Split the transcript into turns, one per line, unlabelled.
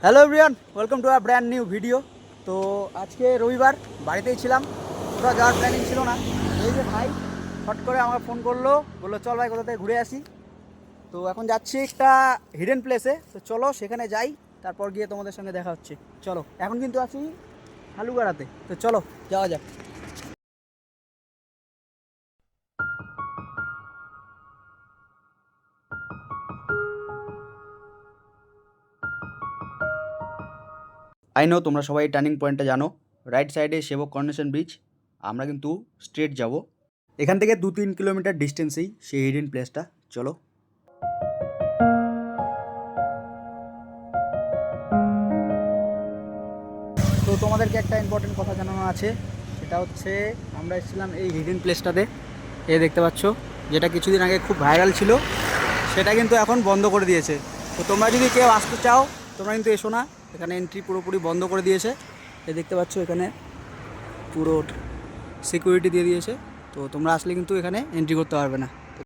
Hello everyone, welcome to a brand new video. তো আজকে রবিবার, বাড়িতেই ছিলাম, কোথাও যাওয়ার প্ল্যানিং ছিল না। এই যে ভাই হট করে আমার ফোন করলো, বললো চল ভাই কোথা থেকে ঘুরে আসি। তো এখন যাচ্ছি একটা হিডেন প্লেসে, তো চলো সেখানে যাই, তারপর গিয়ে তোমাদের সঙ্গে দেখা হচ্ছে। চলো, এখন কিন্তু আছি হালুগাড়াতে, তো চলো যাওয়া যাক। আই নো তোমরা সবাই টার্নিং পয়েন্টটা জানো, রাইট সাইডে সেবক কর্নেশন ব্রিজ। আমরা কিন্তু স্ট্রেট যাব, এখান থেকে 2-3 কিলোমিটার ডিস্টেন্সেই সেই হিডেন প্লেসটা। চলো। তো তোমাদেরকে একটা ইম্পর্টেন্ট কথা জানানো আছে, সেটা হচ্ছে আমরা এসেছিলাম এই হিডেন প্লেসটাতে, এ দেখতে পাচ্ছ, যেটা কিছুদিন আগে খুব ভাইরাল ছিল, সেটা কিন্তু এখন বন্ধ করে দিয়েছে। তো তোমরা যদি কেউ আসতে চাও, তোমরা কিন্তু এসো না, এখানে এন্ট্রি পুরোপুরি বন্ধ করে দিয়েছে। এ দেখতে পাচ্ছ এখানে পুরো সিকিউরিটি দিয়ে দিয়েছে, তো তোমরা আসলে কিন্তু এখানে এন্ট্রি করতে পারবে না।